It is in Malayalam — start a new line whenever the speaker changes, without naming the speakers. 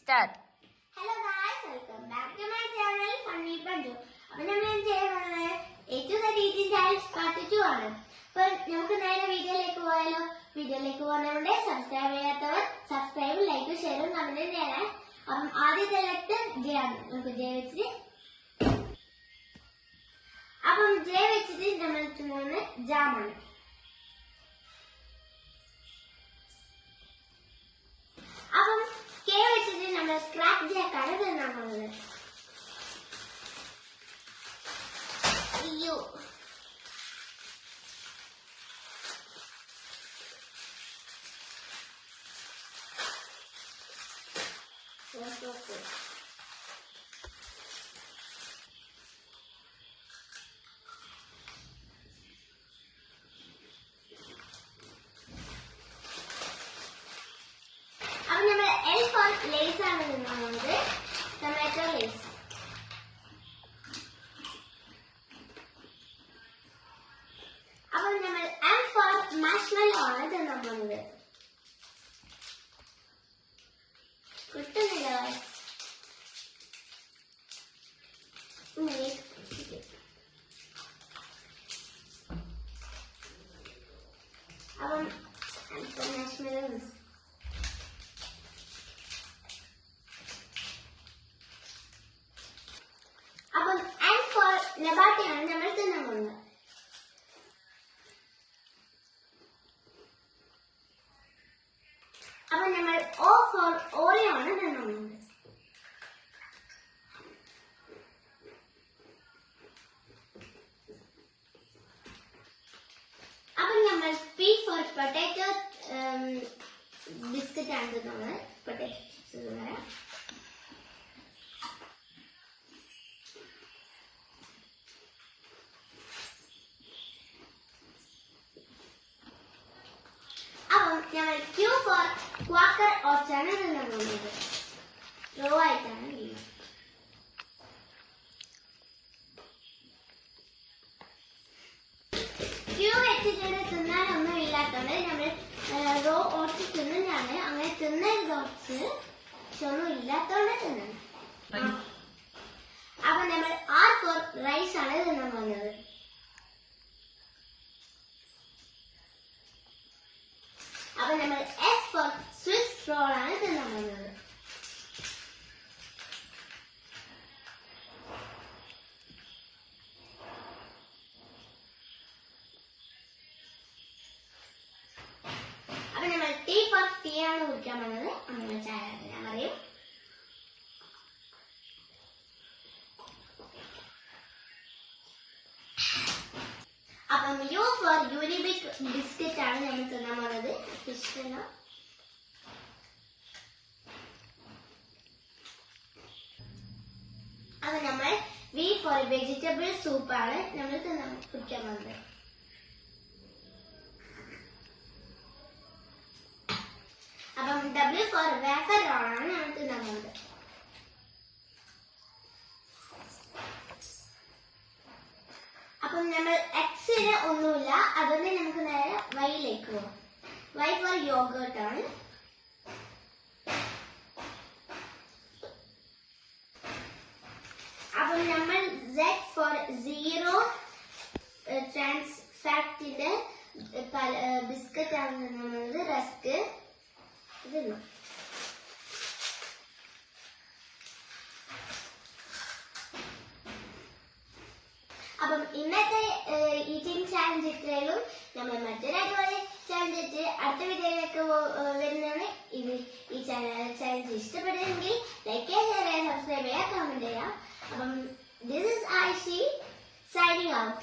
Start.
Hello guys, welcome back to my channel Funny Panju. അപ്പോൾ നമ്മൾ ചെയ്യുന്നത് A to Z Eating Challenge Part 2 ആണ്. അപ്പോൾ നമുക്ക് നേരെ വീഡിയോയിലേക്ക് പോയാലോ. വീഡിയോയിലേക്ക് പോകുന്നവരുടെ സബ്സ്ക്രൈബ് ചെയ്യാത്തവർ സബ്സ്ക്രൈബ് ലൈക്ക് ഷെയറും കമന്റ് ചെയ്യണം. അപ്പം ആദ്യത്തെ ലെറ്റർ ജെ ആണ്. നമുക്ക് ജെ വെച്ചിട്ട് അപ്പം ജെ വെച്ചിട്ട് നമ്മൾ ചെയ്യുന്നത് ജാമാണ്. അപ്പം കെ വെച്ചിട്ട് നമ്മൾ സ്ക്രാപ്പ് ജാക്കാണ് തിന്നാൻ പോകുന്നത്. അയ്യോ അപ്പൊ നമ്മൾ എൽ ഫോർ ലേസ് ആണ് തിന്നുന്നത്. Tomato Lay's. അപ്പൊ നമ്മൾ എം ഫോർ മാഷ്മെല്ലോ ആണ് തിന്നാൻ പോകുന്നത്. കിട്ടുന്നില്ല. അപ്പം മാഷ്മെല്ലോ അപ്പം എൻ ഫോർ നെബാട്ടിയാണ് നമ്മൾ തിന്നാൻ പോകുന്നത്. അപ്പം നമ്മൾ ഓ ഫോർ ഓറിയോ ആണ് തിന്നാൻ പോകുന്നത്. അപ്പം നമ്മൾ പി ഫോർ പൊട്ടാറ്റോ ബിസ്ക്കറ്റ് ആണ് തിന്നുന്നത്. പൊട്ടാറ്റോ ചിപ്സ് വരെ. ഞങ്ങൾ ക്യൂ ഫോർ ക്വാക്കർ ഓട്സ് ആണ് തിന്നാൻ പോകുന്നത്. റോ ആയിട്ടാണ് തിന്നുന്നത്. ക്യൂ വെച്ചിട്ട് തിന്നാനൊന്നും ഇല്ലാത്തതുകൊണ്ട് നമ്മൾ റോ ഓട്സ് തിന്നുന്നതാണ്. അങ്ങനെ തിന്നരുത് ഓട്സ്. പക്ഷെ ഒന്നും ഇല്ലാത്തതുകൊണ്ട് തിന്നണം. അപ്പൊ നമ്മൾ ആർ ഫോർ റൈസ് ആണ് തിന്നാൻ പോകുന്നത്. അപ്പൊ നമ്മൾ എസ് ഫോർ സ്വിസ് റോൾ ആണ് തിന്നാൻ പോകുന്നത്. അപ്പൊ നമ്മൾ ടി ഫോർ ടീ ആണ് കുടിക്കാൻ പോകുന്നത്. അങ്ങനെ ചായ ഞാൻ പറയും. അപ്പം യു ഫോർ യൂനിബിക് ബിസ്ക്കറ്റ് ആണ് നമ്മൾ തിന്നാൻ പോകുന്നത്. ഇഷ്ടമല്ല. അത് നമ്മൾ വി ഫോർ വെജിറ്റബിൾ സൂപ്പ് ആണ് നമ്മൾ കുടിക്കാൻ പോകുന്നത്. അപ്പം ഡബ്ല്യു ഫോർ വേഫർ റോൾ ആണ് നമ്മൾ തിന്നാൻ പോകുന്നത്. അപ്പം നമ്മൾ എക്സിന് ഒന്നുമില്ല. അതുകൊണ്ട് നമുക്ക് നേരെ വൈയിലേക്ക് പോകാം. വൈ ഫോർ യോഗേർട്ട് ആണ്. അപ്പം നമ്മൾ സെഡ് ഫോർ സീറോ ട്രാൻസ് ഫാറ്റിന്റെ ബിസ്ക്കറ്റ് ആണ് തിന്നുന്നത്. റസ്ക് തിന്നു. അപ്പം ഇന്നത്തെ ഈറ്റിംഗ് ചാലഞ്ച് ഇത്രയും. നമ്മൾ മറ്റൊരു അടിപൊളി ചാലഞ്ച് ഇട്ട് അടുത്ത വീഡിയോയിലേക്ക് വരുന്നതാണ്. ഈ ചാലഞ്ച് ഇഷ്ടപ്പെടുമെങ്കിൽ ലൈക്ക് ചെയ്യുക, ഷെയർ ചെയ്യുക, സബ്സ്ക്രൈബ് ചെയ്യുക, കമന്റ് ചെയ്യുക. അപ്പം this is Aishe signing out.